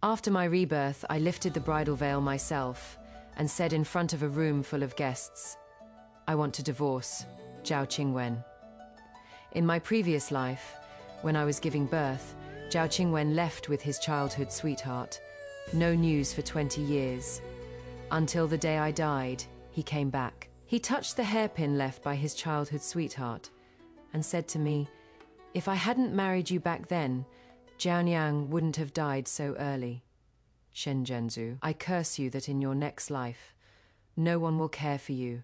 After my rebirth, I lifted the bridal veil myself and said in front of a room full of guests, "I want to divorce Zhao Qingwen." In my previous life, when I was giving birth, Zhao Qingwen left with his childhood sweetheart. No news for 20 years. Until the day I died, he came back. He touched the hairpin left by his childhood sweetheart and said to me, "If I hadn't married you back then, Jianyang wouldn't have died so early. Shen Zhenzu, I curse you that in your next life, no one will care for you,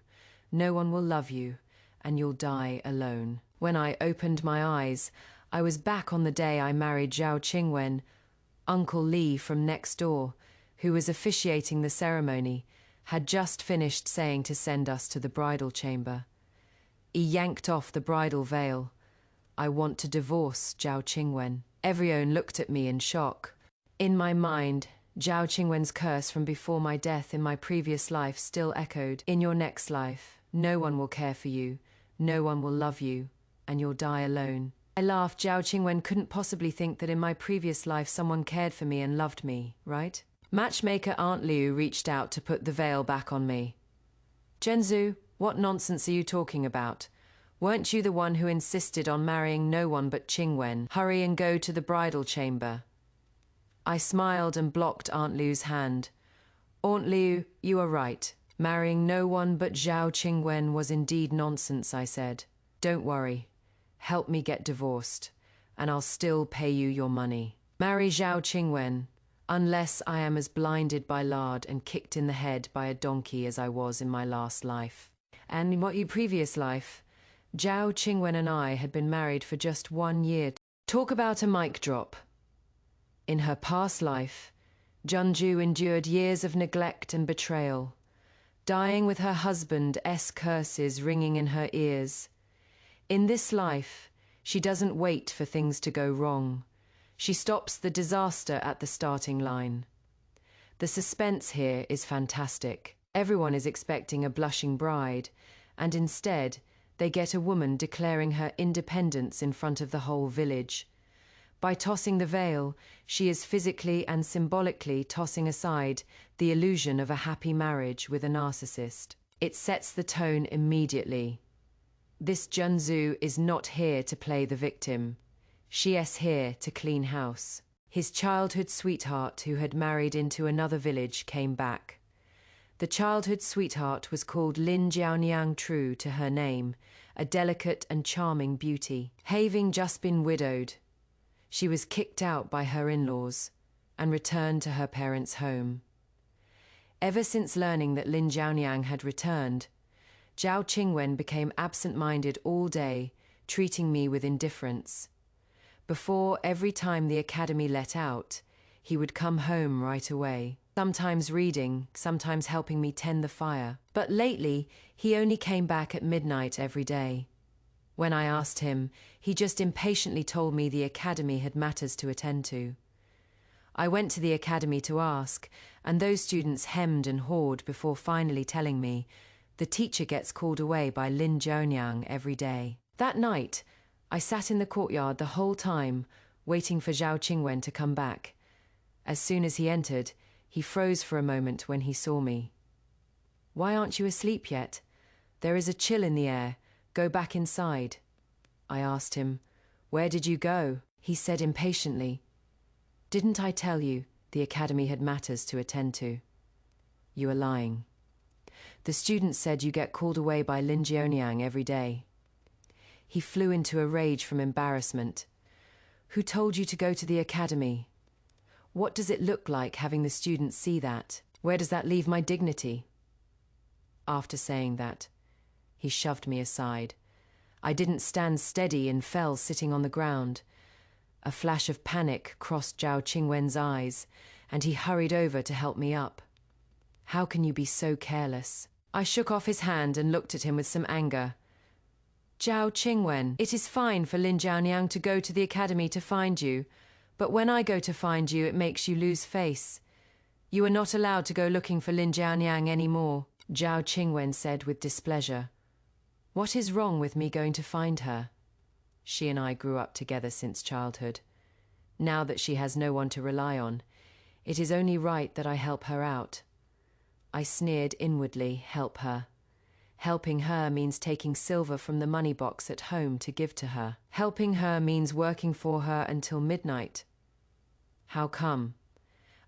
no one will love you, and you'll die alone." When I opened my eyes, I was back on the day I married Zhao Qingwen. Uncle Li from next door, who was officiating the ceremony, had just finished saying to send us to the bridal chamber. He yanked off the bridal veil. "I want to divorce Zhao Qingwen." Everyone looked at me in shock. In my mind, Zhao Qingwen's curse from before my death in my previous life still echoed. "In your next life, no one will care for you, no one will love you, and you'll die alone." I laughed. Zhao Qingwen couldn't possibly think that in my previous life someone cared for me and loved me, right? Matchmaker Aunt Liu reached out to put the veil back on me. "Zhenzu, what nonsense are you talking about? Weren't you the one who insisted on marrying no one but Qingwen? Hurry and go to the bridal chamber." I smiled and blocked Aunt Liu's hand. "Aunt Liu, you are right. Marrying no one but Zhao Qingwen was indeed nonsense," I said. "Don't worry. Help me get divorced, and I'll still pay you your money. Marry Zhao Qingwen, unless I am as blinded by lard and kicked in the head by a donkey as I was in my last life." And in my previous life, Zhao Qingwen and I had been married for just 1 year. Talk about a mic drop. In her past life, Junju endured years of neglect and betrayal, dying with her husband's curses ringing in her ears. In this life, she doesn't wait for things to go wrong. She stops the disaster at the starting line. The suspense here is fantastic. Everyone is expecting a blushing bride, and instead, they get a woman declaring her independence in front of the whole village. By tossing the veil, she is physically and symbolically tossing aside the illusion of a happy marriage with a narcissist. It sets the tone immediately. This Junzu is not here to play the victim. She is here to clean house. His childhood sweetheart, who had married into another village, came back. The childhood sweetheart was called Lin Jiaoniang, true to her name, a delicate and charming beauty. Having just been widowed, she was kicked out by her in-laws and returned to her parents' home. Ever since learning that Lin Jiaoniang had returned, Zhao Qingwen became absent-minded all day, treating me with indifference. Before, every time the academy let out, he would come home right away, sometimes reading, sometimes helping me tend the fire. But lately, he only came back at midnight every day. When I asked him, he just impatiently told me the academy had matters to attend to. I went to the academy to ask, and those students hemmed and hawed before finally telling me, "The teacher gets called away by Lin Jiaoniang every day." That night, I sat in the courtyard the whole time, waiting for Zhao Qingwen to come back. As soon as he entered, he froze for a moment when he saw me. "Why aren't you asleep yet? There is a chill in the air. Go back inside." I asked him, "Where did you go?" He said impatiently, "Didn't I tell you the academy had matters to attend to?" "You are lying. The students said you get called away by Lin Jiaoniang every day." He flew into a rage from embarrassment. "Who told you to go to the academy? What does it look like having the students see that? Where does that leave my dignity?" After saying that, he shoved me aside. I didn't stand steady and fell sitting on the ground. A flash of panic crossed Zhao Qingwen's eyes, and he hurried over to help me up. "How can you be so careless?" I shook off his hand and looked at him with some anger. "Zhao Qingwen, it is fine for Lin Jiaoniang to go to the academy to find you, but when I go to find you, it makes you lose face. You are not allowed to go looking for Lin Jiaoniang anymore," Zhao Qingwen said with displeasure. "What is wrong with me going to find her? She and I grew up together since childhood. Now that she has no one to rely on, It is only right that I help her out. I sneered inwardly, help her. Helping her means taking silver from the money box at home to give to her. Helping her means working for her until midnight. How come?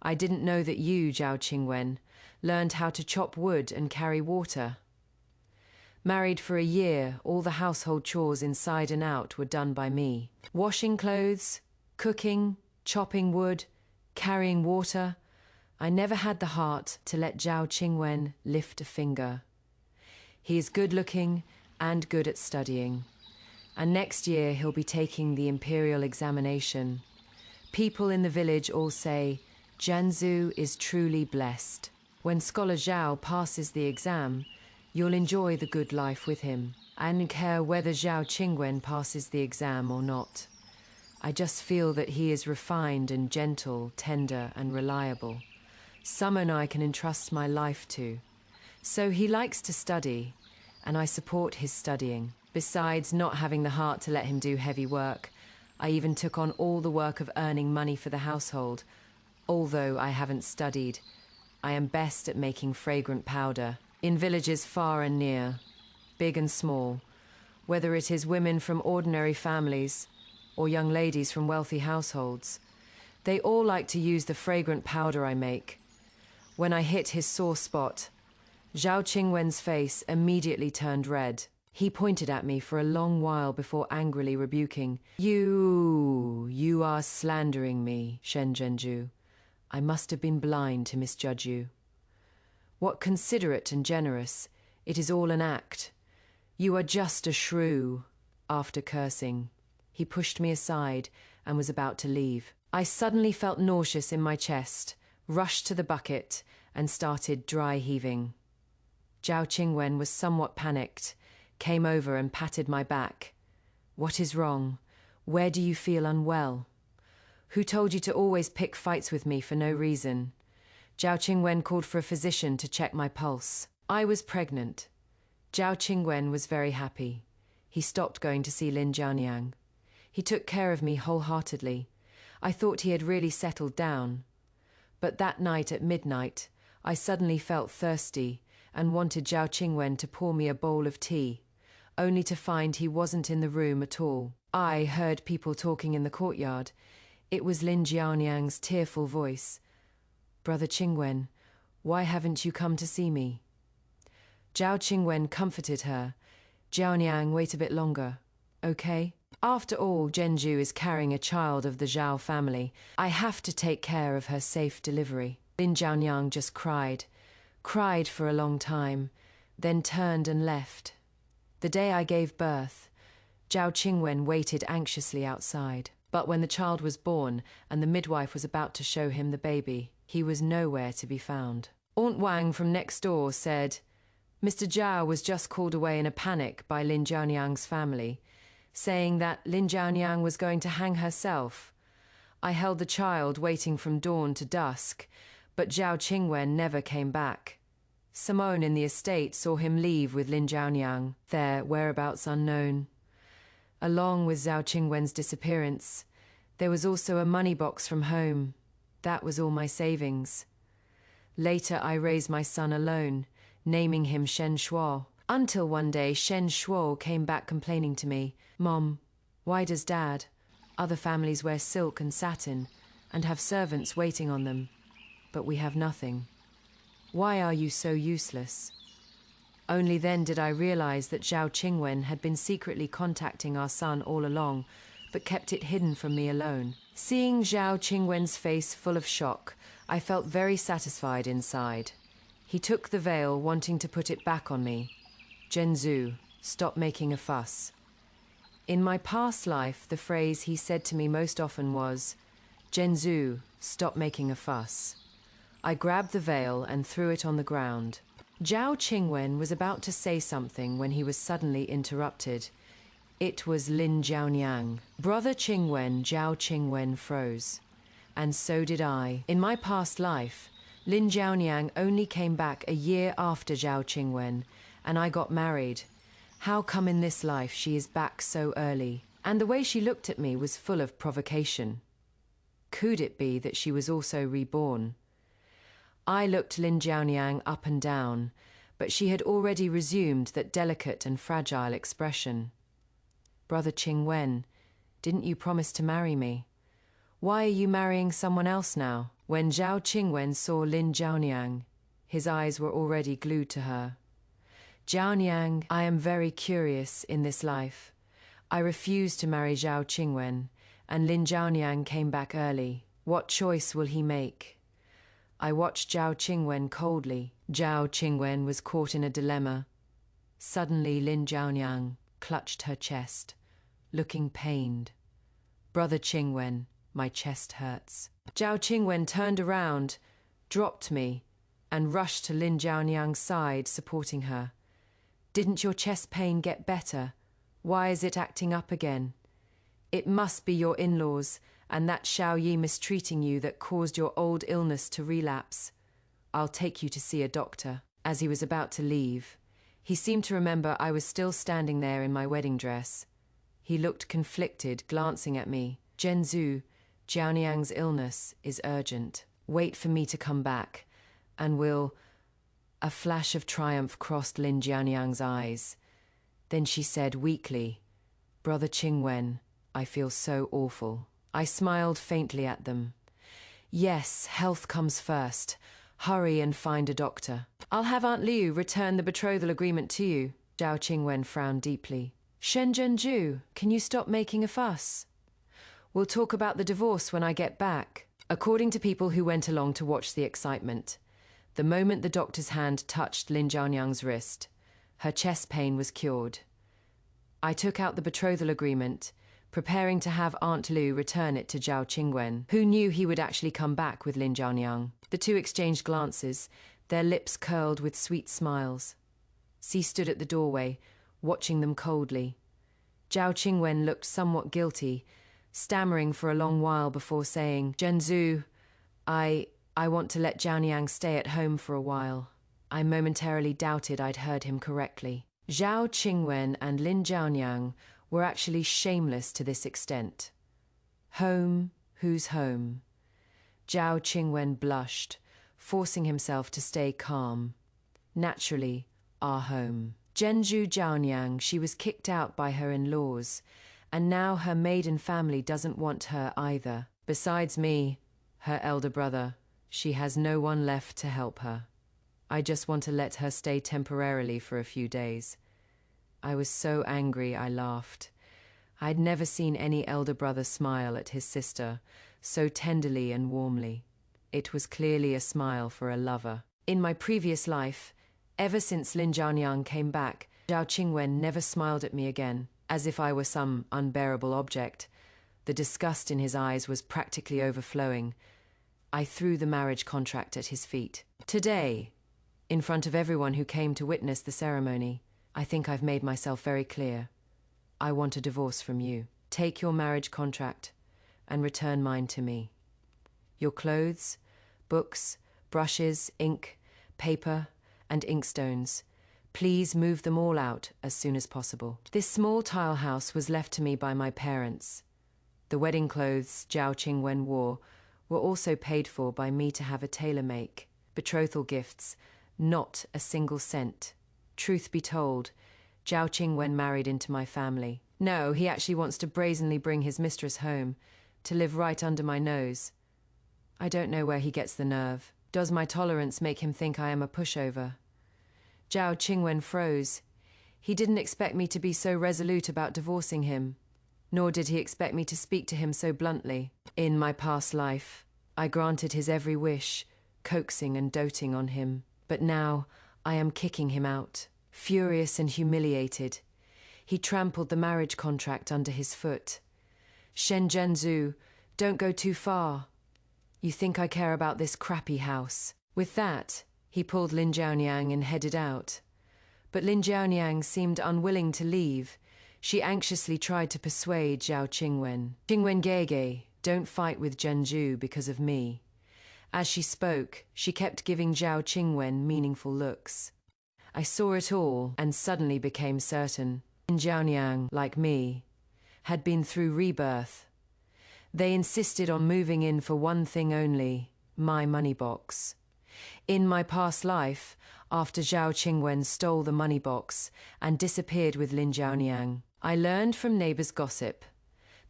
I didn't know that you, Zhao Qingwen, learned how to chop wood and carry water. Married for a year, all the household chores inside and out were done by me. Washing clothes, cooking, chopping wood, carrying water. I never had the heart to let Zhao Qingwen lift a finger. He is good-looking and good at studying. And next year he'll be taking the imperial examination. People in the village all say, Jianzhu is truly blessed. When Scholar Zhao passes the exam, you'll enjoy the good life with him. I don't care whether Zhao Qingwen passes the exam or not. I just feel that he is refined and gentle, tender and reliable. Someone I can entrust my life to. So he likes to study, and I support his studying. Besides not having the heart to let him do heavy work, I even took on all the work of earning money for the household. Although I haven't studied, I am best at making fragrant powder. In villages far and near, big and small, whether it is women from ordinary families or young ladies from wealthy households, they all like to use the fragrant powder I make. When I hit his sore spot, Zhao Qingwen's face immediately turned red. He pointed at me for a long while before angrily rebuking. You are slandering me, Shen Zhenju. I must have been blind to misjudge you. What considerate and generous, it is all an act. You are just a shrew. After cursing, he pushed me aside and was about to leave. I suddenly felt nauseous in my chest, rushed to the bucket, and started dry heaving. Zhao Qingwen was somewhat panicked, came over and patted my back. What is wrong? Where do you feel unwell? Who told you to always pick fights with me for no reason? Zhao Qingwen called for a physician to check my pulse. I was pregnant. Zhao Qingwen was very happy. He stopped going to see Lin Jianiang. He took care of me wholeheartedly. I thought he had really settled down. But that night at midnight, I suddenly felt thirsty and wanted Zhao Qingwen to pour me a bowl of tea, only to find he wasn't in the room at all. I heard people talking in the courtyard. It was Lin Jianiang's tearful voice. Brother Qingwen, why haven't you come to see me? Zhao Qingwen comforted her. Jianiang, wait a bit longer, okay? After all, Zhenju is carrying a child of the Zhao family. I have to take care of her safe delivery. Lin Jianiang just cried for a long time, then turned and left. The day I gave birth, Zhao Qingwen waited anxiously outside. But when the child was born and the midwife was about to show him the baby, he was nowhere to be found. Aunt Wang from next door said, Mr. Zhao was just called away in a panic by Lin Jianiang's family, saying that Lin Jianiang was going to hang herself. I held the child waiting from dawn to dusk, but Zhao Qingwen never came back. Simone in the estate saw him leave with Lin Jianiang, their whereabouts unknown. Along with Zhao Qingwen's disappearance, there was also a money box from home. That was all my savings. Later I raised my son alone, naming him Shen Shuo. Until one day Shen Shuo came back complaining to me, Mom, why does Dad? Other families wear silk and satin and have servants waiting on them, but we have nothing. Why are you so useless? Only then did I realize that Zhao Qingwen had been secretly contacting our son all along, but kept it hidden from me alone. Seeing Zhao Qingwen's face full of shock, I felt very satisfied inside. He took the veil, wanting to put it back on me. Zhenzu, stop making a fuss. In my past life, the phrase he said to me most often was, Zhenzu, stop making a fuss. I grabbed the veil and threw it on the ground. Zhao Qingwen was about to say something when he was suddenly interrupted. It was Lin Jianiang. Brother Qingwen, Zhao Qingwen froze. And so did I. In my past life, Lin Jianiang only came back a year after Zhao Qingwen, and I got married. How come in this life she is back so early? And the way she looked at me was full of provocation. Could it be that she was also reborn? I looked Lin Jiaonyang up and down, but she had already resumed that delicate and fragile expression. Brother Qingwen, didn't you promise to marry me? Why are you marrying someone else now? When Zhao Qingwen saw Lin Jiaonyang, his eyes were already glued to her. Jiaonyang, I am very curious in this life. I refused to marry Zhao Qingwen, and Lin Jiaonyang came back early. What choice will he make? I watched Zhao Qingwen coldly. Zhao Qingwen was caught in a dilemma. Suddenly Lin Jiaonyang clutched her chest, looking pained. Brother Qingwen, my chest hurts. Zhao Qingwen turned around, dropped me, and rushed to Lin Jiaonyang's side, supporting her. Didn't your chest pain get better? Why is it acting up again? It must be your in-laws and that Xiaoyi mistreating you that caused your old illness to relapse. I'll take you to see a doctor. As he was about to leave, he seemed to remember I was still standing there in my wedding dress. He looked conflicted, glancing at me. Zhenzu, Jiaonyang's illness is urgent. Wait for me to come back, and we'll... A flash of triumph crossed Lin Jiaonyang's eyes. Then she said weakly, Brother Qingwen, I feel so awful. I smiled faintly at them. Yes, health comes first. Hurry and find a doctor. I'll have Aunt Liu return the betrothal agreement to you. Zhao Qingwen frowned deeply. Shen Zhenju, can you stop making a fuss? We'll talk about the divorce when I get back. According to people who went along to watch the excitement, the moment the doctor's hand touched Lin Jiaonyang's wrist, her chest pain was cured. I took out the betrothal agreement, preparing to have Aunt Liu return it to Zhao Qingwen, who knew he would actually come back with Lin Jiaonyang. The two exchanged glances, their lips curled with sweet smiles. Si stood at the doorway, watching them coldly. Zhao Qingwen looked somewhat guilty, stammering for a long while before saying, Zhenzu, I want to let Jiaonyang stay at home for a while. I momentarily doubted I'd heard him correctly. Zhao Qingwen and Lin Jiaonyang were actually shameless to this extent. Home, whose home? Zhao Qingwen blushed, forcing himself to stay calm. Naturally, our home. Zhenju Jiaonyang, she was kicked out by her in-laws, and now her maiden family doesn't want her either. Besides me, her elder brother, she has no one left to help her. I just want to let her stay temporarily for a few days. I was so angry I laughed. I'd never seen any elder brother smile at his sister so tenderly and warmly. It was clearly a smile for a lover. In my previous life, ever since Lin Jiaonyang came back, Zhao Qingwen never smiled at me again, as if I were some unbearable object. The disgust in his eyes was practically overflowing. I threw the marriage contract at his feet. Today, in front of everyone who came to witness the ceremony, I think I've made myself very clear. I want a divorce from you. Take your marriage contract and return mine to me. Your clothes, books, brushes, ink, paper, and inkstones. Please move them all out as soon as possible. This small tile house was left to me by my parents. The wedding clothes Zhao Qingwen wore were also paid for by me to have a tailor make. Betrothal gifts, not a single cent. Truth be told, Zhao Qingwen married into my family. No, he actually wants to brazenly bring his mistress home, to live right under my nose. I don't know where he gets the nerve. Does my tolerance make him think I am a pushover? Zhao Qingwen froze. He didn't expect me to be so resolute about divorcing him, nor did he expect me to speak to him so bluntly. In my past life, I granted his every wish, coaxing and doting on him. But now, I am kicking him out. Furious and humiliated, he trampled the marriage contract under his foot. Shen Zhenzu, don't go too far. You think I care about this crappy house. With that, he pulled Lin Jiaonyang and headed out. But Lin Jiaonyang seemed unwilling to leave. She anxiously tried to persuade Zhao Qingwen. Qingwen Gege, don't fight with Zhenju because of me. As she spoke, she kept giving Zhao Qingwen meaningful looks. I saw it all and suddenly became certain. Lin Jiaonyang, like me, had been through rebirth. They insisted on moving in for one thing only, my money box. In my past life, after Zhao Qingwen stole the money box and disappeared with Lin Jiaoniang, I learned from neighbors' gossip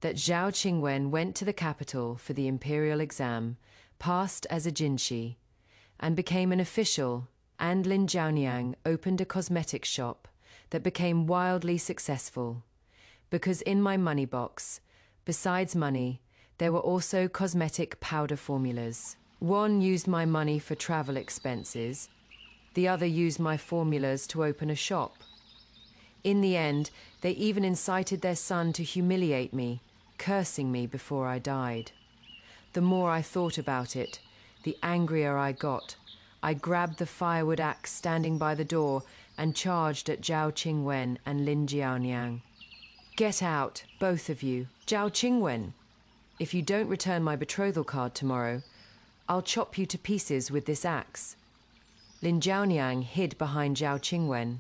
that Zhao Qingwen went to the capital for the imperial exam, passed as a jinshi, and became an official, and Lin Jiaoniang opened a cosmetics shop that became wildly successful. Because in my money box, besides money, there were also cosmetic powder formulas. One used my money for travel expenses, the other used my formulas to open a shop. In the end, they even incited their son to humiliate me, cursing me before I died. The more I thought about it, the angrier I got. I grabbed the firewood axe standing by the door and charged at Zhao Qingwen and Lin Jiaoniang. Get out, both of you. Zhao Qingwen, if you don't return my betrothal card tomorrow, I'll chop you to pieces with this axe. Lin Jiaoniang hid behind Zhao Qingwen.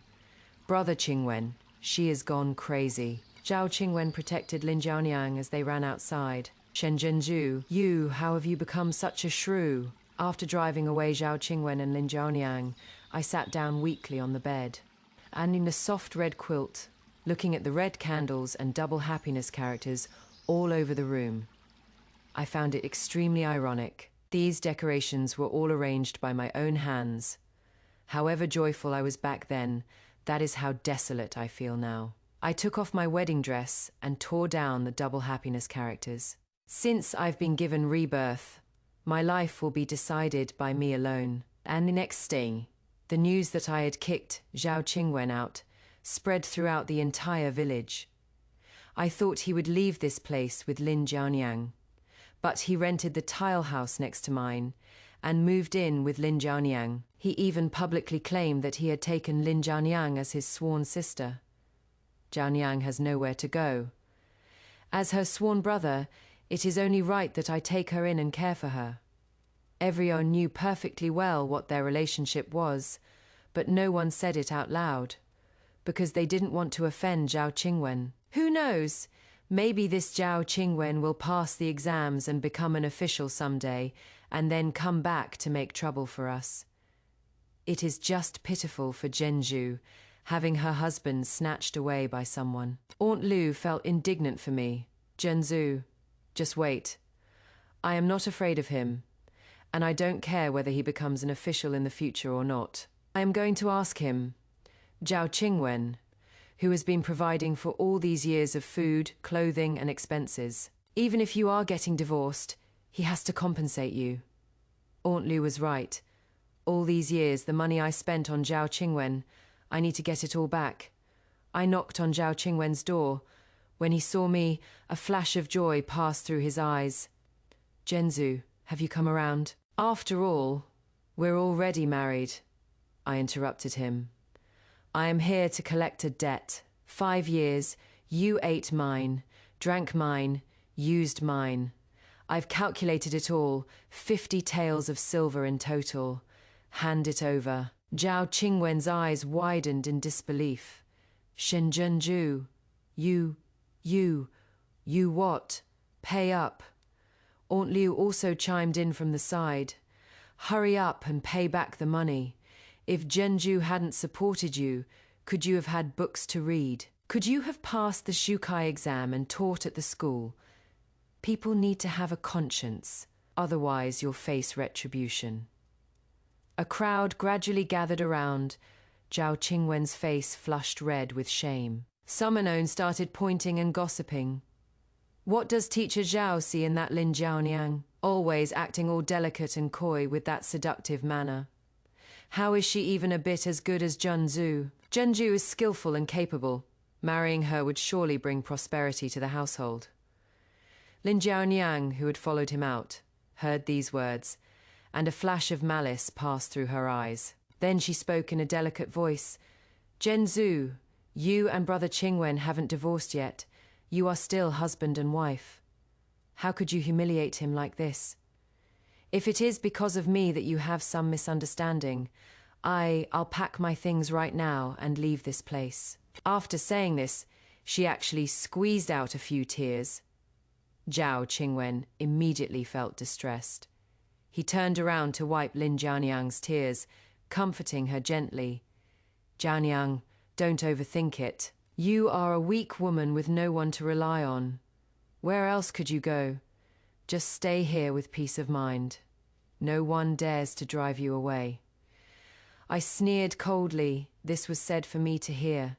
Brother Qingwen, she is gone crazy. Zhao Qingwen protected Lin Jiaoniang as they ran outside. Shen Zhenju, you, how have you become such a shrew? After driving away Zhao Qingwen and Lin Jiaoniang, I sat down weakly on the bed, and in a soft red quilt, looking at the red candles and double happiness characters all over the room. I found it extremely ironic. These decorations were all arranged by my own hands. However joyful I was back then, that is how desolate I feel now. I took off my wedding dress and tore down the double happiness characters. Since I've been given rebirth, my life will be decided by me alone. And the next day, the news that I had kicked Zhao Qingwen out spread throughout the entire village. I thought he would leave this place with Lin Jiaoniang, but he rented the tile house next to mine and moved in with Lin Jiaoniang. He even publicly claimed that he had taken Lin Jiaoniang as his sworn sister. Jiaoniang has nowhere to go. As her sworn brother, it is only right that I take her in and care for her. Everyone knew perfectly well what their relationship was, but no one said it out loud, because they didn't want to offend Zhao Qingwen. Who knows? Maybe this Zhao Qingwen will pass the exams and become an official someday, and then come back to make trouble for us. It is just pitiful for Zhenju, having her husband snatched away by someone. Aunt Lu felt indignant for me. Zhenzu, just wait. I am not afraid of him, and I don't care whether he becomes an official in the future or not. I am going to ask him, Zhao Qingwen, who has been providing for all these years of food, clothing, and expenses. Even if you are getting divorced, he has to compensate you. Aunt Lu was right. All these years, the money I spent on Zhao Qingwen, I need to get it all back. I knocked on Zhao Qingwen's door. When he saw me, a flash of joy passed through his eyes. Zhenzu, have you come around? After all, we're already married. I interrupted him. I am here to collect a debt. 5 years, you ate mine, drank mine, used mine. I've calculated it all, 50 taels of silver in total. Hand it over. Zhao Qingwen's eyes widened in disbelief. Shen Zhenju, you what? Pay up. Aunt Liu also chimed in from the side. Hurry up and pay back the money. If Zhenju hadn't supported you, could you have had books to read? Could you have passed the Shukai exam and taught at the school? People need to have a conscience, otherwise you'll face retribution. A crowd gradually gathered around. Zhao Qingwen's face flushed red with shame. Some unknown started pointing and gossiping. What does teacher Zhao see in that Lin Jiaoniang? Always acting all delicate and coy with that seductive manner. How is she even a bit as good as Zhenzu? Zhenju is skillful and capable. Marrying her would surely bring prosperity to the household. Lin Jiaoniang, who had followed him out, heard these words, and a flash of malice passed through her eyes. Then she spoke in a delicate voice. Zhenzu, you and brother Qingwen haven't divorced yet. You are still husband and wife. How could you humiliate him like this? If it is because of me that you have some misunderstanding, I'll pack my things right now and leave this place. After saying this, she actually squeezed out a few tears. Zhao Qingwen immediately felt distressed. He turned around to wipe Lin Jianiang's tears, comforting her gently. Jianiang, don't overthink it. You are a weak woman with no one to rely on. Where else could you go? Just stay here with peace of mind. No one dares to drive you away. I sneered coldly. This was said for me to hear.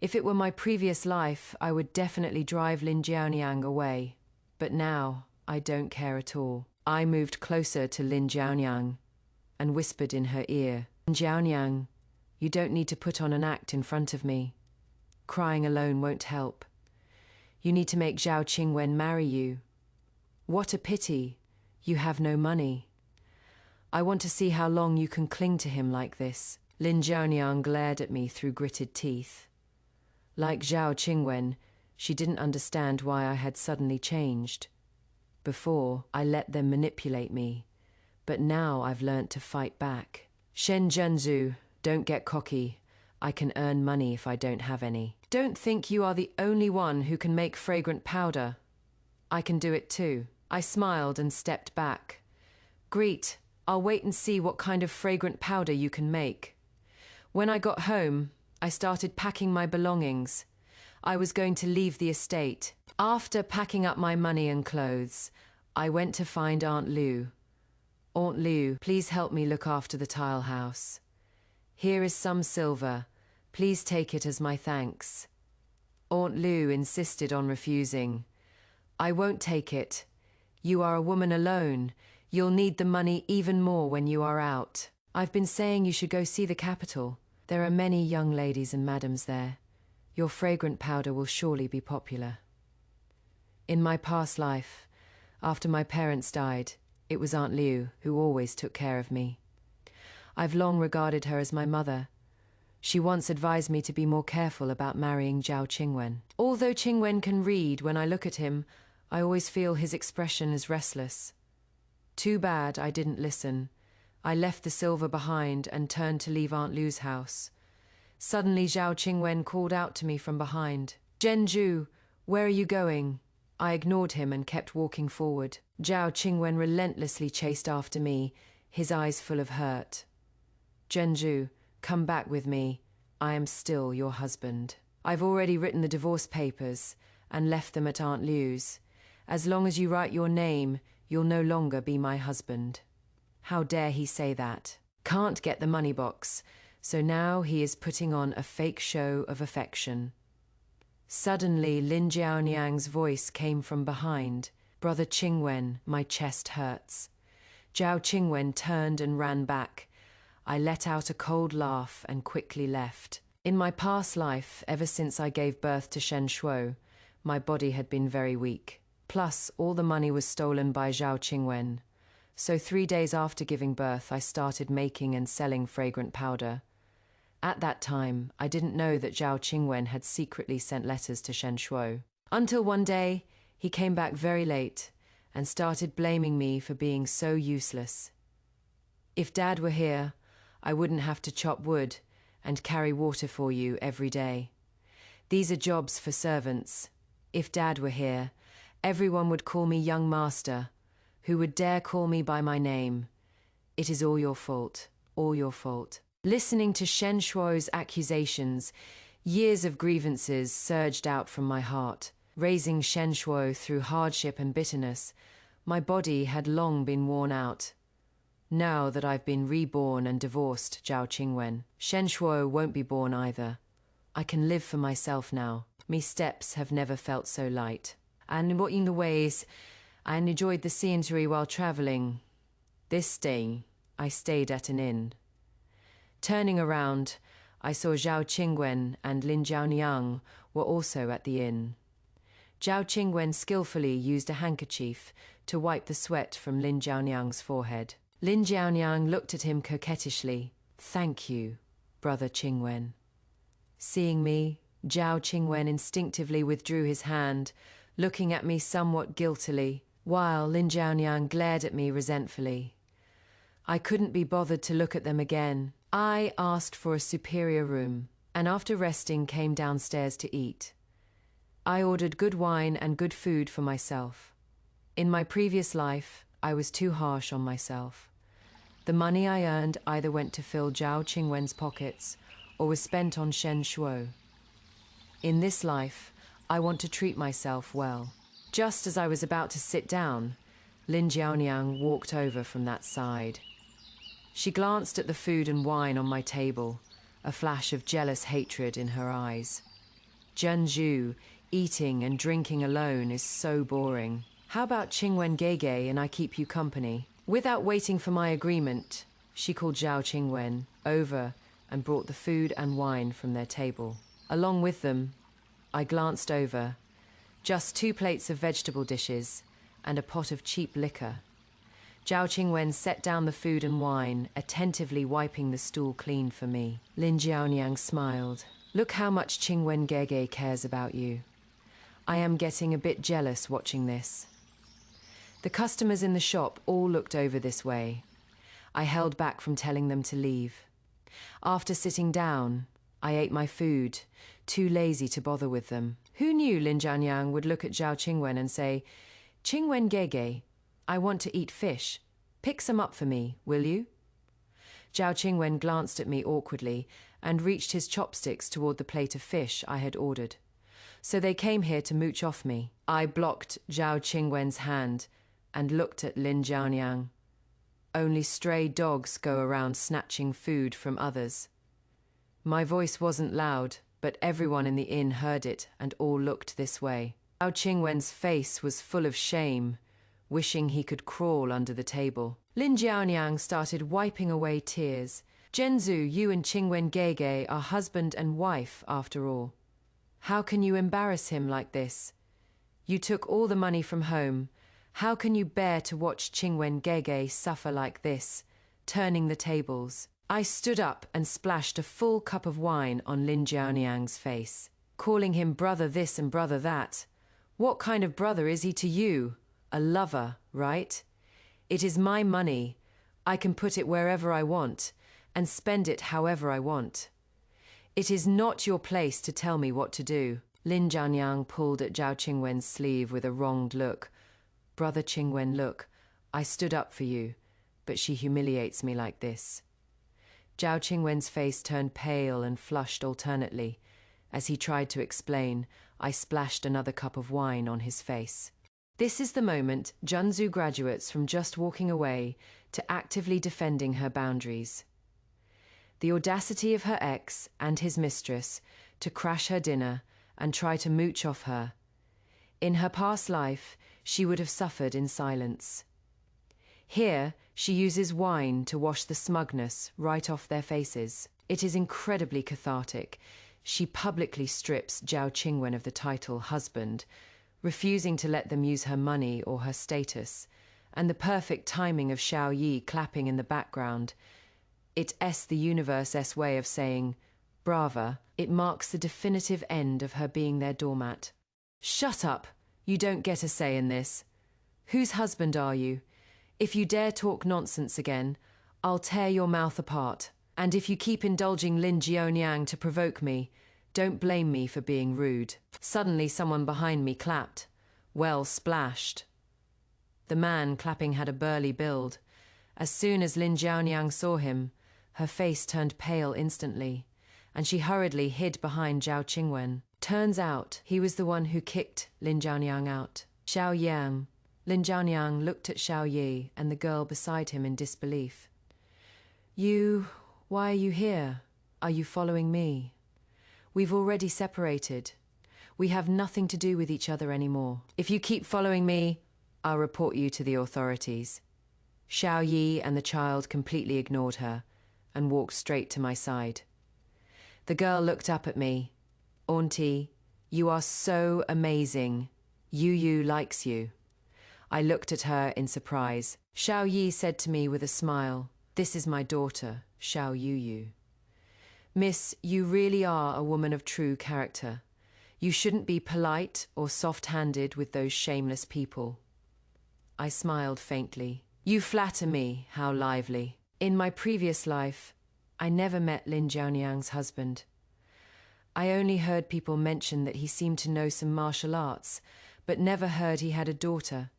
If it were my previous life, I would definitely drive Lin Jianiang away. But now, I don't care at all. I moved closer to Lin Jianiang and whispered in her ear, Lin Jianiang, you don't need to put on an act in front of me. Crying alone won't help. You need to make Zhao Qingwen marry you. What a pity. You have no money. I want to see how long you can cling to him like this. Lin Jianiang glared at me through gritted teeth. Like Zhao Qingwen, she didn't understand why I had suddenly changed. Before, I let them manipulate me, but now I've learnt to fight back. Shen Zhenzu, don't get cocky. I can earn money if I don't have any. Don't think you are the only one who can make fragrant powder. I can do it too. I smiled and stepped back. Greet, I'll wait and see what kind of fragrant powder you can make. When I got home, I started packing my belongings. I was going to leave the estate. After packing up my money and clothes, I went to find Aunt Liu. Aunt Liu, please help me look after the tile house. Here is some silver. Please take it as my thanks. Aunt Liu insisted on refusing. I won't take it. You are a woman alone. You'll need the money even more when you are out. I've been saying you should go see the capital. There are many young ladies and madams there. Your fragrant powder will surely be popular. In my past life, after my parents died, it was Aunt Liu who always took care of me. I've long regarded her as my mother. She once advised me to be more careful about marrying Zhao Qingwen. Although Qingwen can read, when I look at him, I always feel his expression is restless. Too bad I didn't listen. I left the silver behind and turned to leave Aunt Liu's house. Suddenly Zhao Qingwen called out to me from behind. Zhenju, where are you going? I ignored him and kept walking forward. Zhao Qingwen relentlessly chased after me, his eyes full of hurt. Zhenju, come back with me. I am still your husband. I've already written the divorce papers and left them at Aunt Liu's. As long as you write your name, you'll no longer be my husband. How dare he say that? Can't get the money box, so now he is putting on a fake show of affection. Suddenly, Lin Jianiang's voice came from behind. Brother Qingwen, my chest hurts. Zhao Qingwen turned and ran back. I let out a cold laugh and quickly left. In my past life, ever since I gave birth to Shen Shuo, my body had been very weak. Plus, all the money was stolen by Zhao Qingwen. So 3 days after giving birth, I started making and selling fragrant powder. At that time, I didn't know that Zhao Qingwen had secretly sent letters to Shen Shuo. Until one day, he came back very late and started blaming me for being so useless. If Dad were here, I wouldn't have to chop wood and carry water for you every day. These are jobs for servants. If Dad were here, everyone would call me young master. Who would dare call me by my name? It is all your fault, all your fault. Listening to Shen Shuo's accusations, years of grievances surged out from my heart. Raising Shen Shuo through hardship and bitterness, my body had long been worn out. Now that I've been reborn and divorced Zhao Qingwen, Shen Shuo won't be born either. I can live for myself now. Me steps have never felt so light. And in the ways, I enjoyed the scenery while traveling. This day, I stayed at an inn. Turning around, I saw Zhao Qingwen and Lin Jianiang were also at the inn. Zhao Qingwen skillfully used a handkerchief to wipe the sweat from Lin Jianiang's forehead. Lin Jianiang looked at him coquettishly. Thank you, brother Qingwen. Seeing me, Zhao Qingwen instinctively withdrew his hand, looking at me somewhat guiltily, while Lin Jianiang glared at me resentfully. I couldn't be bothered to look at them again. I asked for a superior room, and after resting came downstairs to eat. I ordered good wine and good food for myself. In my previous life, I was too harsh on myself. The money I earned either went to fill Zhao Qingwen's pockets or was spent on Shen Shuo. In this life, I want to treat myself well. Just as I was about to sit down, Lin Jiaoniang walked over from that side. She glanced at the food and wine on my table, a flash of jealous hatred in her eyes. Zhu, eating and drinking alone is so boring. How about Qingwen Gege and I keep you company? Without waiting for my agreement, she called Zhao Qingwen over and brought the food and wine from their table. Along with them, I glanced over, just 2 plates of vegetable dishes and a pot of cheap liquor. Zhao Qingwen set down the food and wine, attentively wiping the stool clean for me. Lin Jiaoniang smiled. Look how much Qingwen Gege cares about you. I am getting a bit jealous watching this. The customers in the shop all looked over this way. I held back from telling them to leave. After sitting down, I ate my food, too lazy to bother with them. Who knew Lin Jiaoniang would look at Zhao Qingwen and say, "Qingwen Gege, I want to eat fish. Pick some up for me, will you?" Zhao Qingwen glanced at me awkwardly and reached his chopsticks toward the plate of fish I had ordered. So they came here to mooch off me. I blocked Zhao Qingwen's hand and looked at Lin Jiaoniang. Only stray dogs go around snatching food from others. My voice wasn't loud, but everyone in the inn heard it and all looked this way. Zhao Qingwen's face was full of shame, wishing he could crawl under the table. Lin Jiaoniang started wiping away tears. "Zhu, you and Qingwen Gege are husband and wife after all. How can you embarrass him like this? You took all the money from home. How can you bear to watch Qingwen Gege suffer like this, turning the tables?" I stood up and splashed a full cup of wine on Lin Jiaoniang's face, calling him brother this and brother that. What kind of brother is he to you? A lover, right? It is my money. I can put it wherever I want and spend it however I want. It is not your place to tell me what to do. Lin Jiaoniang pulled at Zhao Qingwen's sleeve with a wronged look. "Brother Qingwen, look, I stood up for you, but she humiliates me like this." Zhao Qingwen's face turned pale and flushed alternately. As he tried to explain, I splashed another cup of wine on his face. This is the moment Zhu graduates from just walking away to actively defending her boundaries. The audacity of her ex and his mistress to crash her dinner and try to mooch off her. In her past life, she would have suffered in silence. Here, she uses wine to wash the smugness right off their faces. It is incredibly cathartic. She publicly strips Zhao Qingwen of the title husband, refusing to let them use her money or her status, and the perfect timing of Xiao Yi clapping in the background. It's the universe's way of saying, "Brava." It marks the definitive end of her being their doormat. "Shut up! You don't get a say in this. Whose husband are you? If you dare talk nonsense again, I'll tear your mouth apart. And if you keep indulging Lin Jiaoniang to provoke me, don't blame me for being rude." Suddenly someone behind me clapped. Well splashed. The man clapping had a burly build. As soon as Lin Jiaoniang saw him, her face turned pale instantly, and she hurriedly hid behind Zhao Qingwen. Turns out he was the one who kicked Lin Jiaoniang out. "Xiao Yang." Lin Jiaoniang looked at Xiao Yi and the girl beside him in disbelief. Why are you here? Are you following me? We've already separated. We have nothing to do with each other anymore. If you keep following me, I'll report you to the authorities." Xiao Yi and the child completely ignored her and walked straight to my side. The girl looked up at me. "Auntie, you are so amazing. Yuyu likes you." I looked at her in surprise. Xiao Yi said to me with a smile, "This is my daughter, Xiao Yuyu. Miss, you really are a woman of true character. You shouldn't be polite or soft-handed with those shameless people." I smiled faintly. "You flatter me, how lively. In my previous life, I never met Lin Jiaoniang's husband. I only heard people mention that he seemed to know some martial arts, but never heard he had a daughter.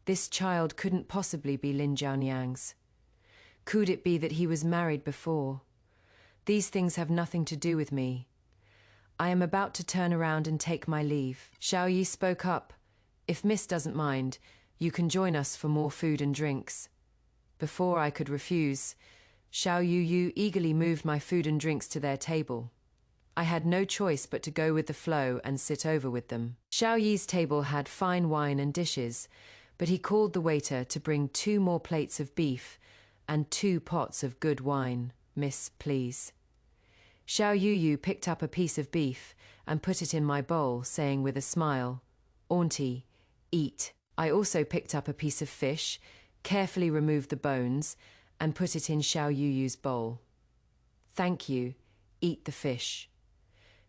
This child couldn't possibly be Lin Jianyang's. Could it be that he was married before? These things have nothing to do with me. I am about to turn around and take my leave. Xiao Yi spoke up. If Miss doesn't mind, you can join us for more food and drinks. Before I could refuse, Xiao Yuyu eagerly moved my food and drinks to their table. I had no choice but to go with the flow and sit over with them. Xiao Yi's table had fine wine and dishes, but he called the waiter to bring 2 more plates of beef and 2 pots of good wine. Miss, please. Xiao Yuyu picked up a piece of beef and put it in my bowl, saying with a smile, "Auntie, eat." I also picked up a piece of fish, carefully removed the bones, and put it in Xiao Yuyu's bowl. "Thank you, eat the fish."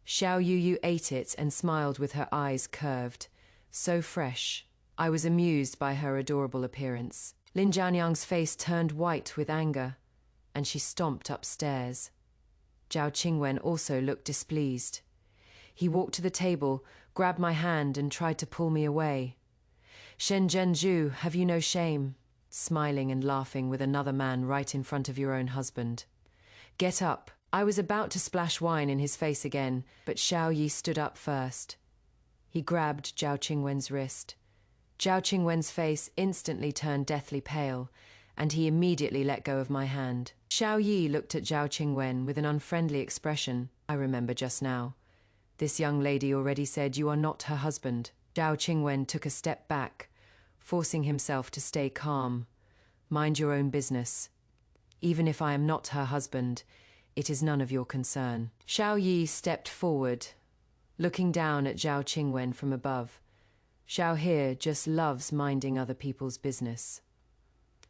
Xiao Yuyu ate it and smiled with her eyes curved. So fresh. I was amused by her adorable appearance. Lin Jianyang's face turned white with anger, and she stomped upstairs. Zhao Qingwen also looked displeased. He walked to the table, grabbed my hand, and tried to pull me away. "Shen Zhenju, have you no shame? Smiling and laughing with another man right in front of your own husband. Get up." I was about to splash wine in his face again, but Xiao Yi stood up first. He grabbed Zhao Qingwen's wrist. Zhao Qingwen's face instantly turned deathly pale, and he immediately let go of my hand. Xiao Yi looked at Zhao Qingwen with an unfriendly expression. "I remember just now. This young lady already said you are not her husband." Zhao Qingwen took a step back, forcing himself to stay calm. "Mind your own business. Even if I am not her husband, it is none of your concern." Xiao Yi stepped forward, looking down at Zhao Qingwen from above. Xiao He just loves minding other people's business.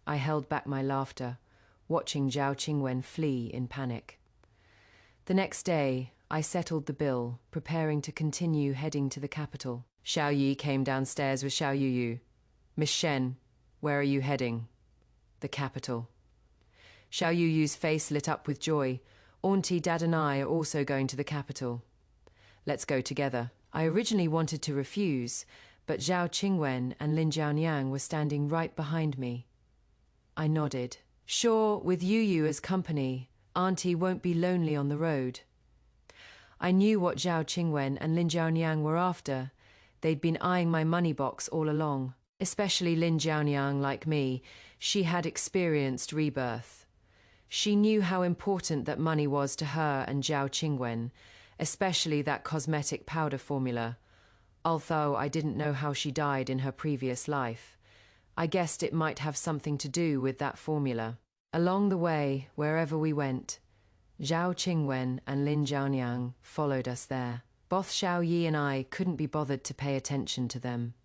I held back my laughter, watching Zhao Qingwen flee in panic. The next day, I settled the bill, preparing to continue heading to the capital. Xiao Yi came downstairs with Xiao Yuyu. "Miss Shen, where are you heading?" "The capital." Xiao Yuyu's face lit up with joy. "Auntie, Dad and I are also going to the capital. Let's go together." I originally wanted to refuse, but Zhao Qingwen and Lin Jianyang were standing right behind me. I nodded. "Sure, with Yuyu as company, Auntie won't be lonely on the road." I knew what Zhao Qingwen and Lin Jianyang were after. They'd been eyeing my money box all along. Especially Lin Jianyang, like me, she had experienced rebirth. She knew how important that money was to her and Zhao Qingwen, especially that cosmetic powder formula. Although I didn't know how she died in her previous life, I guessed it might have something to do with that formula. Along the way, wherever we went, Zhao Qingwen and Lin Jianyang followed us there. Both Xiao Yi and I couldn't be bothered to pay attention to them.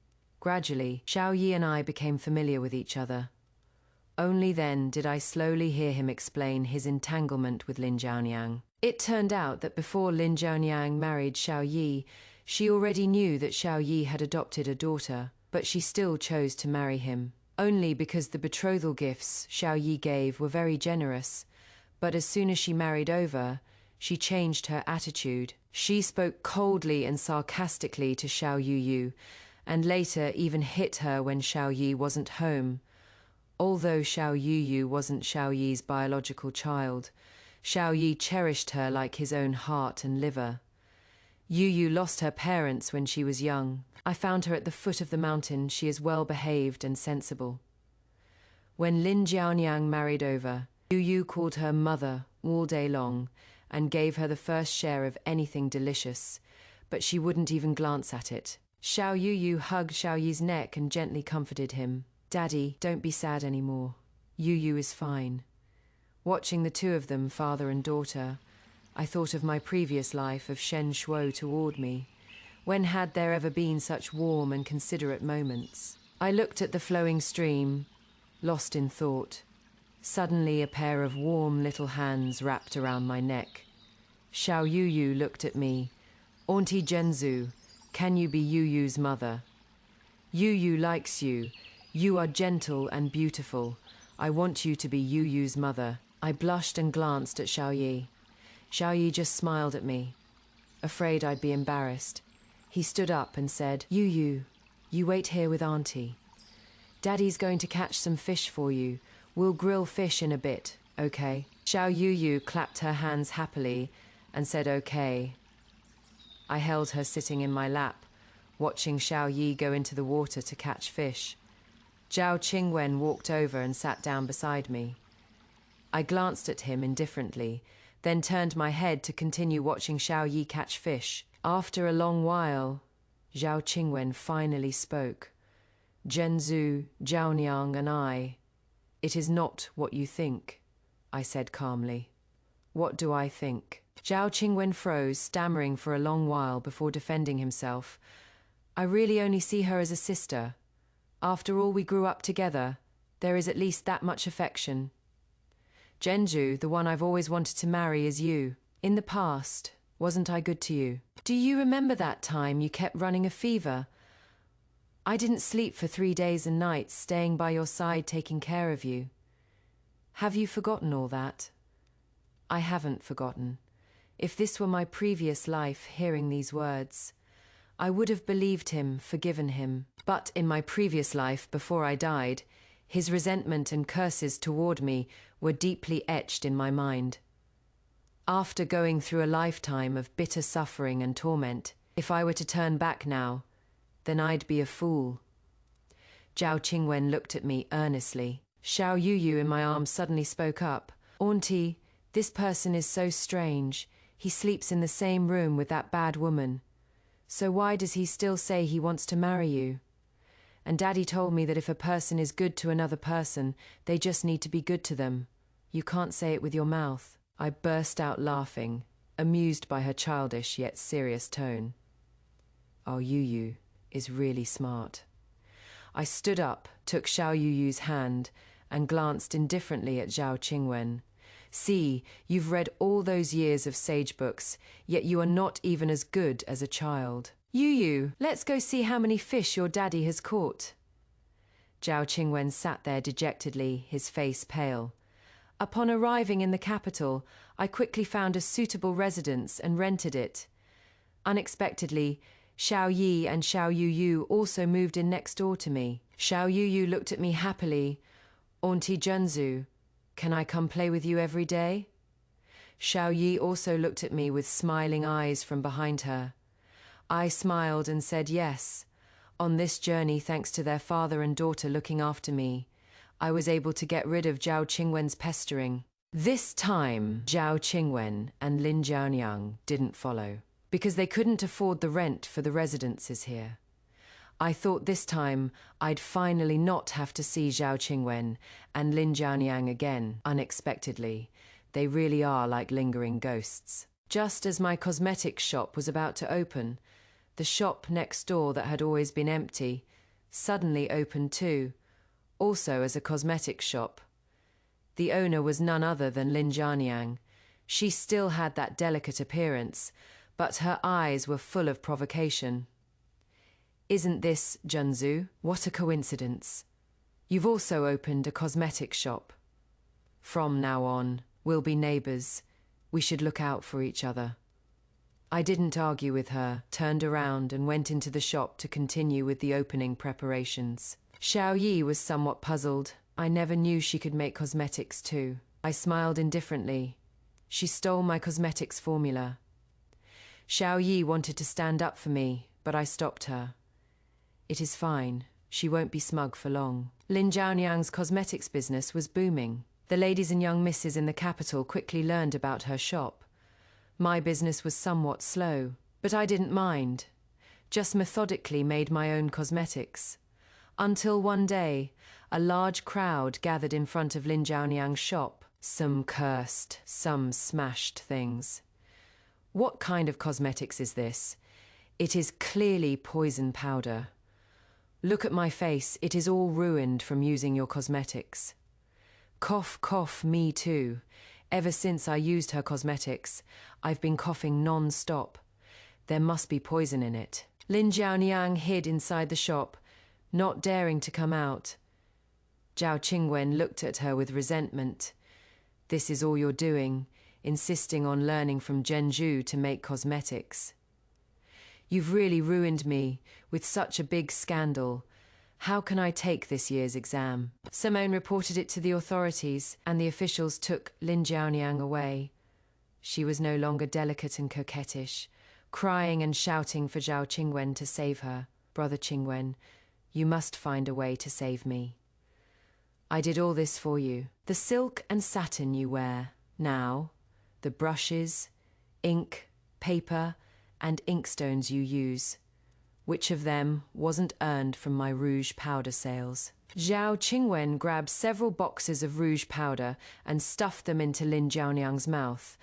Gradually, Xiao Yi and I became familiar with each other. Only then did I slowly hear him explain his entanglement with Lin Jianyang. It turned out that before Lin Jianyang married Xiao Yi, she already knew that Xiao Yi had adopted a daughter, but she still chose to marry him. Only because the betrothal gifts Xiao Yi gave were very generous, but as soon as she married over, she changed her attitude. She spoke coldly and sarcastically to Xiao Yuyu, and later even hit her when Xiao Yi wasn't home. Although Xiao Yuyu wasn't Xiao Yi's biological child, Xiao Yi cherished her like his own heart and liver. Yuyu lost her parents when she was young. I found her at the foot of the mountain. She is well behaved and sensible. When Lin Jianyang married over, Yuyu called her mother all day long and gave her the first share of anything delicious, but she wouldn't even glance at it. Xiao Yuyu hugged Xiao Yi's neck and gently comforted him. "Daddy, don't be sad anymore. Yuyu is fine." Watching the two of them, father and daughter, I thought of my previous life of Shen Shuo toward me. When had there ever been such warm and considerate moments? I looked at the flowing stream, lost in thought. Suddenly a pair of warm little hands wrapped around my neck. Xiao Yuyu looked at me. "Auntie Zhenzu, can you be Yuyu's mother? Yuyu likes you. You are gentle and beautiful. I want you to be Yuyu's mother." I blushed and glanced at Xiao Yi. Xiao Yi just smiled at me. afraid I'd be embarrassed. He stood up and said, Yuyu, you wait here with Auntie. Daddy's going to catch some fish for you. We'll grill fish in a bit, okay? Xiao Yuyu clapped her hands happily and said okay. I held her sitting in my lap, watching Xiao Yi go into the water to catch fish. Zhao Qingwen walked over and sat down beside me. I glanced at him indifferently, then turned my head to continue watching Xiao Yi catch fish. After a long while, Zhao Qingwen finally spoke. Zhenzu, Zhaoniang and I. It is not what you think, I said calmly. What do I think? Zhao Qingwen froze, stammering for a long while before defending himself. I really only see her as a sister. After all, we grew up together. There is at least that much affection. Zhenzu, the one I've always wanted to marry, is you. In the past, wasn't I good to you? Do you remember that time you kept running a fever? I didn't sleep for 3 days and nights, staying by your side, taking care of you. Have you forgotten all that? I haven't forgotten. If this were my previous life, hearing these words, I would have believed him, forgiven him. But in my previous life, before I died, his resentment and curses toward me were deeply etched in my mind. After going through a lifetime of bitter suffering and torment, if I were to turn back now, then I'd be a fool. Zhao Qingwen looked at me earnestly. Xiao Yuyu in my arms suddenly spoke up. Auntie, this person is so strange. He sleeps in the same room with that bad woman. So why does he still say he wants to marry you? And Daddy told me that if a person is good to another person, they just need to be good to them. You can't say it with your mouth. I burst out laughing, amused by her childish yet serious tone. Oh, Yuyu is really smart. I stood up, took Xiao Yuyu's hand, and glanced indifferently at Zhao Qingwen. See, you've read all those years of sage books, yet you are not even as good as a child. Yuyu, let's go see how many fish your daddy has caught. Zhao Qingwen sat there dejectedly, his face pale. Upon arriving in the capital, I quickly found a suitable residence and rented it. Unexpectedly, Xiao Yi and Xiao Yuyu also moved in next door to me. Xiao Yuyu looked at me happily. Auntie Zhenzu, can I come play with you every day? Xiao Yi also looked at me with smiling eyes from behind her. I smiled and said yes. On this journey, thanks to their father and daughter looking after me, I was able to get rid of Zhao Qingwen's pestering. This time, Zhao Qingwen and Lin Zhaoniang didn't follow, because they couldn't afford the rent for the residences here. I thought this time I'd finally not have to see Zhao Qingwen and Lin Zhaoniang again, unexpectedly. They really are like lingering ghosts. Just as my cosmetics shop was about to open, the shop next door that had always been empty suddenly opened too, also as a cosmetics shop. The owner was none other than Lin Zhaoniang. She still had that delicate appearance, but her eyes were full of provocation. Isn't this, Zhenzu? What a coincidence. You've also opened a cosmetics shop. From now on, we'll be neighbors. We should look out for each other. I didn't argue with her, turned around and went into the shop to continue with the opening preparations. Xiao Yi was somewhat puzzled. I never knew she could make cosmetics too. I smiled indifferently. She stole my cosmetics formula. Xiao Yi wanted to stand up for me, but I stopped her. It is fine. She won't be smug for long. Lin Zhaoniang's cosmetics business was booming. The ladies and young misses in the capital quickly learned about her shop. My business was somewhat slow, but I didn't mind. Just methodically made my own cosmetics. Until one day, a large crowd gathered in front of Lin Zhaoniang's shop. Some cursed, some smashed things. What kind of cosmetics is this? It is clearly poison powder. Look at my face, it is all ruined from using your cosmetics. Cough, cough, me too. Ever since I used her cosmetics, I've been coughing non-stop. There must be poison in it. Lin Zhaoniang hid inside the shop, not daring to come out. Zhao Qingwen looked at her with resentment. This is all you're doing. insisting on learning from Genju to make cosmetics. You've really ruined me with such a big scandal. How can I take this year's exam? Simone reported it to the authorities, and the officials took Lin Jiaoniang away. She was no longer delicate and coquettish, crying and shouting for Zhao Qingwen to save her. Brother Qingwen, you must find a way to save me. I did all this for you. The silk and satin you wear now, the brushes, ink, paper, and inkstones you use. Which of them wasn't earned from my rouge powder sales? Zhao Qingwen grabbed several boxes of rouge powder and stuffed them into Lin Jiaoniang's mouth,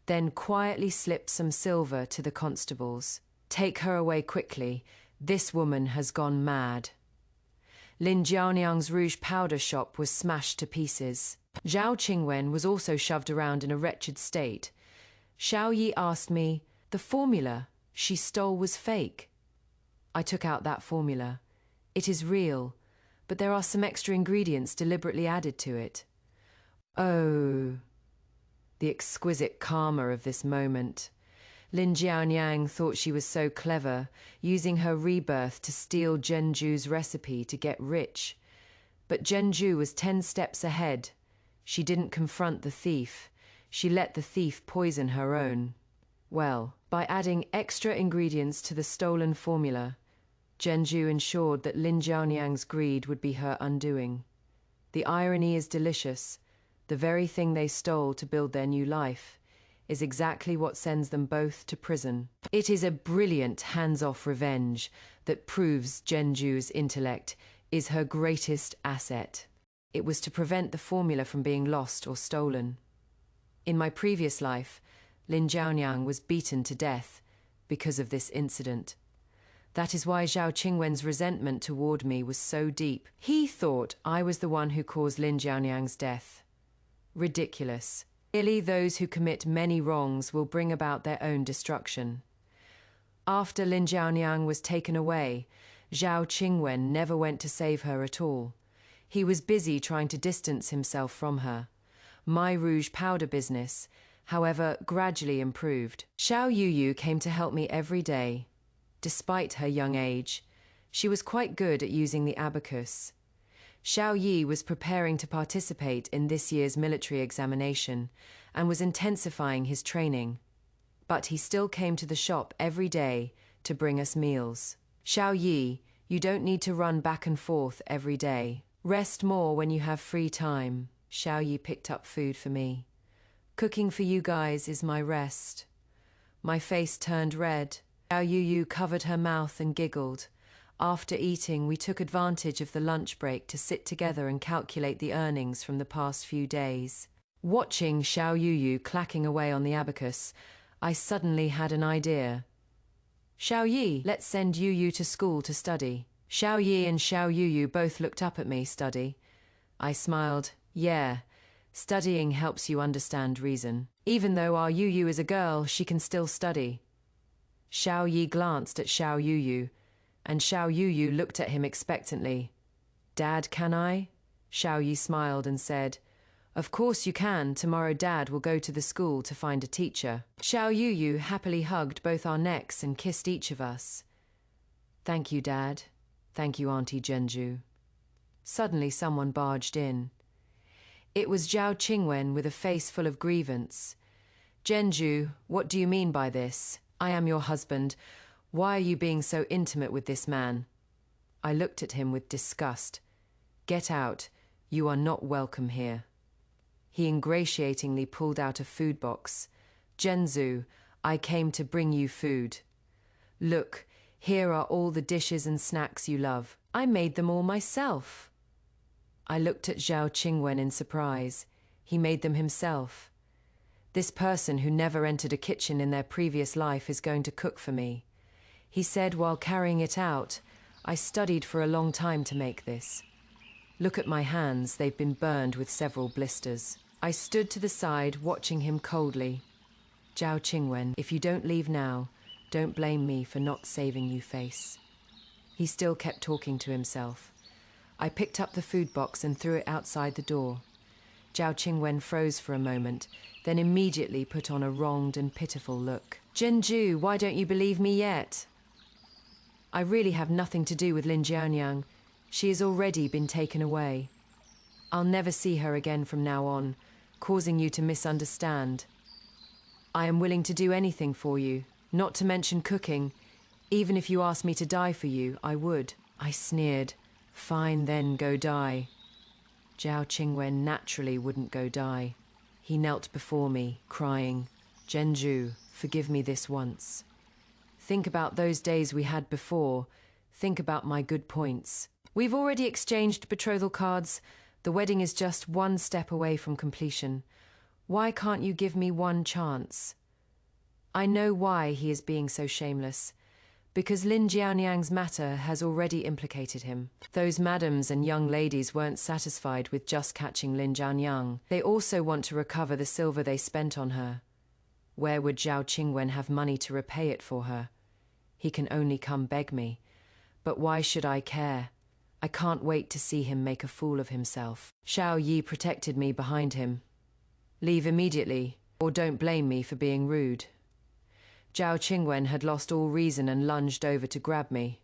then quietly slipped some silver to the constables. Take her away quickly. This woman has gone mad. Lin Jiaoniang's rouge powder shop was smashed to pieces. Zhao Qingwen was also shoved around in a wretched state. Xiao Yi asked me, the formula she stole was fake. I took out that formula. It is real, but there are some extra ingredients deliberately added to it. Oh, the exquisite karma of this moment. Lin Jiaoniang thought she was so clever, using her rebirth to steal Genju's recipe to get rich. But Genju was 10 steps ahead. She didn't confront the thief. She let the thief poison her own. Well, by adding extra ingredients to the stolen formula, Genju ensured that Lin Jiaoniang's greed would be her undoing. The irony is delicious. The very thing they stole to build their new life is exactly what sends them both to prison. It is a brilliant hands-off revenge that proves Genju's intellect is her greatest asset. It was to prevent the formula from being lost or stolen. In my previous life, Lin Jiaoniang was beaten to death because of this incident. That is why Zhao Qingwen's resentment toward me was so deep. He thought I was the one who caused Lin Jiaoniang's death. Ridiculous. Clearly, those who commit many wrongs will bring about their own destruction. After Lin Jiaoniang was taken away, Zhao Qingwen never went to save her at all. He was busy trying to distance himself from her. My rouge powder business, however, gradually improved. Xiao Yuyu came to help me every day. Despite her young age, she was quite good at using the abacus. Xiao Yi was preparing to participate in this year's military examination and was intensifying his training. But he still came to the shop every day to bring us meals. Xiao Yi, you don't need to run back and forth every day. Rest more when you have free time. Xiao Yi picked up food for me. Cooking for you guys is my rest. My face turned red. Xiao Yuyu covered her mouth and giggled. After eating, we took advantage of the lunch break to sit together and calculate the earnings from the past few days. Watching Xiao Yuyu clacking away on the abacus, I suddenly had an idea. Xiao Yi, let's send Yuyu to school to study. Xiao Yi and Xiao Yuyu both looked up at me. Study? I smiled. Yeah, studying helps you understand reason. Even though our Yuyu is a girl, she can still study. Xiao Yi glanced at Xiao Yuyu, and Xiao Yuyu looked at him expectantly. Dad, can I? Xiao Yi smiled and said, of course you can. Tomorrow Dad will go to the school to find a teacher. Xiao Yuyu happily hugged both our necks and kissed each of us. Thank you, Dad. Thank you, Auntie Genju. Suddenly someone barged in. It was Zhao Qingwen with a face full of grievance. Genju, what do you mean by this? I am your husband. Why are you being so intimate with this man? I looked at him with disgust. Get out. You are not welcome here. He ingratiatingly pulled out a food box. Genzu, I came to bring you food. Look, here are all the dishes and snacks you love. I made them all myself. I looked at Zhao Qingwen in surprise. He made them himself. This person who never entered a kitchen in their previous life is going to cook for me. He said while carrying it out, I studied for a long time to make this. Look at my hands, they've been burned with several blisters. I stood to the side, watching him coldly. Zhao Qingwen, if you don't leave now, don't blame me for not saving you face. He still kept talking to himself. I picked up the food box and threw it outside the door. Zhao Qingwen froze for a moment, then immediately put on a wronged and pitiful look. Zhenju, why don't you believe me yet? I really have nothing to do with Lin Jianyang. She has already been taken away. I'll never see her again from now on, causing you to misunderstand. I am willing to do anything for you, not to mention cooking. Even if you asked me to die for you, I would. I sneered. Fine then, go die. Zhao Qingwen naturally wouldn't go die. He knelt before me, crying, Zhenju, forgive me this once. Think about those days we had before. Think about my good points. We've already exchanged betrothal cards. The wedding is just one step away from completion. Why can't you give me one chance? I know why he is being so shameless. Because Lin Jianyang's matter has already implicated him. Those madams and young ladies weren't satisfied with just catching Lin Jianyang. They also want to recover the silver they spent on her. Where would Zhao Qingwen have money to repay it for her? He can only come beg me. But why should I care? I can't wait to see him make a fool of himself. Xiao Yi protected me behind him. Leave immediately, or don't blame me for being rude. Zhao Qingwen had lost all reason and lunged over to grab me.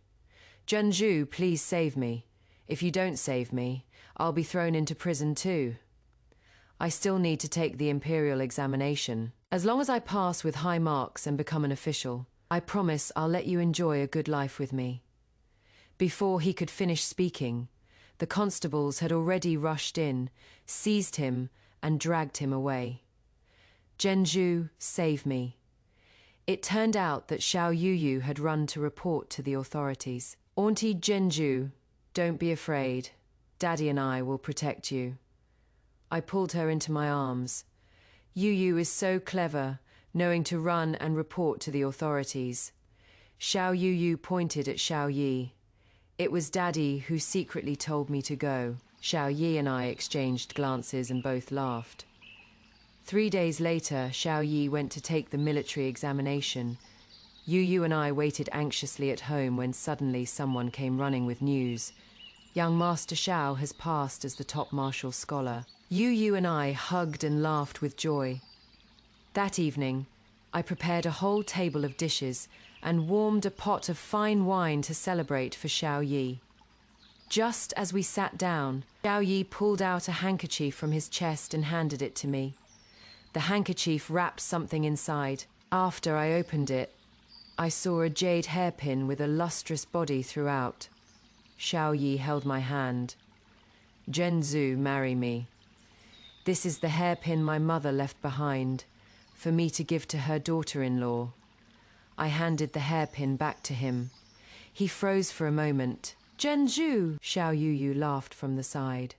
Zhenju, please save me. If you don't save me, I'll be thrown into prison too. I still need to take the imperial examination. As long as I pass with high marks and become an official, I promise I'll let you enjoy a good life with me. Before he could finish speaking, the constables had already rushed in, seized him, and dragged him away. Zhenju, save me. It turned out that Xiao Yuyu had run to report to the authorities. Auntie Zhenju, don't be afraid. Daddy and I will protect you. I pulled her into my arms. Yuyu is so clever, knowing to run and report to the authorities. Xiao Yuyu pointed at Xiao Yi. It was Daddy who secretly told me to go. Xiao Yi and I exchanged glances and both laughed. 3 days later, Xiao Yi went to take the military examination. Yuyu and I waited anxiously at home when suddenly someone came running with news. Young Master Xiao has passed as the top martial scholar. Yuyu and I hugged and laughed with joy. That evening, I prepared a whole table of dishes and warmed a pot of fine wine to celebrate for Xiao Yi. Just as we sat down, Xiao Yi pulled out a handkerchief from his chest and handed it to me. The handkerchief wrapped something inside. After I opened it, I saw a jade hairpin with a lustrous body throughout. Xiao Yi held my hand. Zhenzu, marry me. This is the hairpin my mother left behind, for me to give to her daughter-in-law. I handed the hairpin back to him. He froze for a moment. Zhenzu, Xiao Yuyu laughed from the side.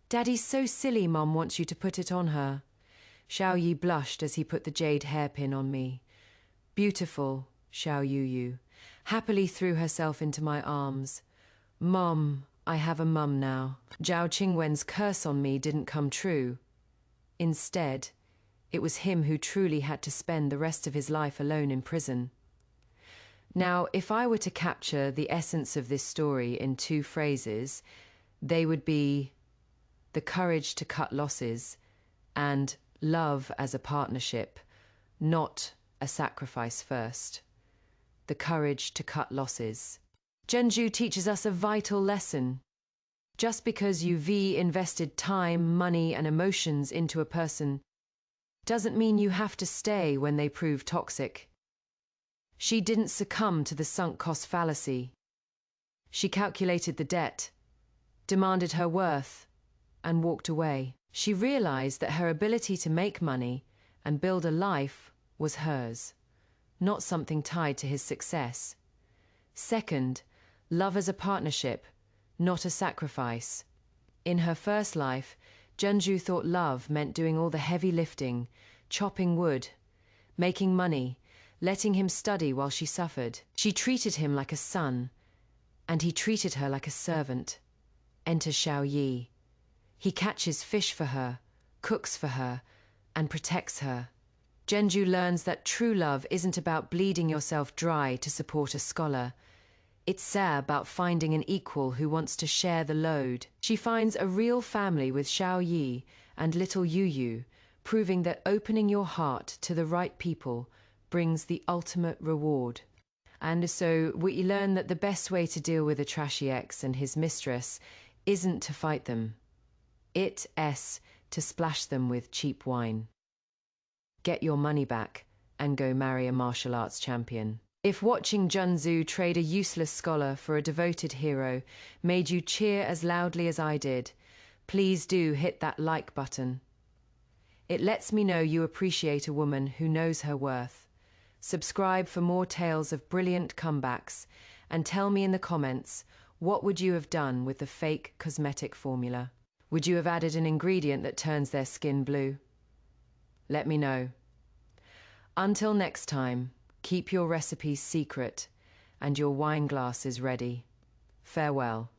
Daddy's so silly, Mom wants you to put it on her. Xiao Yi blushed as he put the jade hairpin on me. Beautiful, Xiao Yuyu, happily threw herself into my arms. Mom, I have a mum now. Zhao Qingwen's curse on me didn't come true. Instead, it was him who truly had to spend the rest of his life alone in prison. Now, if I were to capture the essence of this story in 2 phrases, they would be the courage to cut losses and love as a partnership, not a sacrifice first. The courage to cut losses. Zhenju teaches us a vital lesson. Just because you've invested time, money, and emotions into a person doesn't mean you have to stay when they prove toxic. She didn't succumb to the sunk cost fallacy. She calculated the debt, demanded her worth, and walked away. She realized that her ability to make money and build a life was hers, not something tied to his success. Second, love as a partnership, not a sacrifice. In her first life, Zhenju thought love meant doing all the heavy lifting, chopping wood, making money, letting him study while she suffered. She treated him like a son, and he treated her like a servant. Enter Xiao Yi. He catches fish for her, cooks for her, and protects her. Zhenju learns that true love isn't about bleeding yourself dry to support a scholar. It's Sa about finding an equal who wants to share the load. She finds a real family with Xiao Yi and little Yuyu, proving that opening your heart to the right people brings the ultimate reward. And so we learn that the best way to deal with a trashy ex and his mistress isn't to fight them. It's to splash them with cheap wine. Get your money back and go marry a martial arts champion. If watching Junzu trade a useless scholar for a devoted hero made you cheer as loudly as I did, please do hit that like button. It lets me know you appreciate a woman who knows her worth. Subscribe for more tales of brilliant comebacks, and tell me in the comments, what would you have done with the fake cosmetic formula? Would you have added an ingredient that turns their skin blue? Let me know. Until next time, keep your recipes secret and your wine glasses ready. Farewell.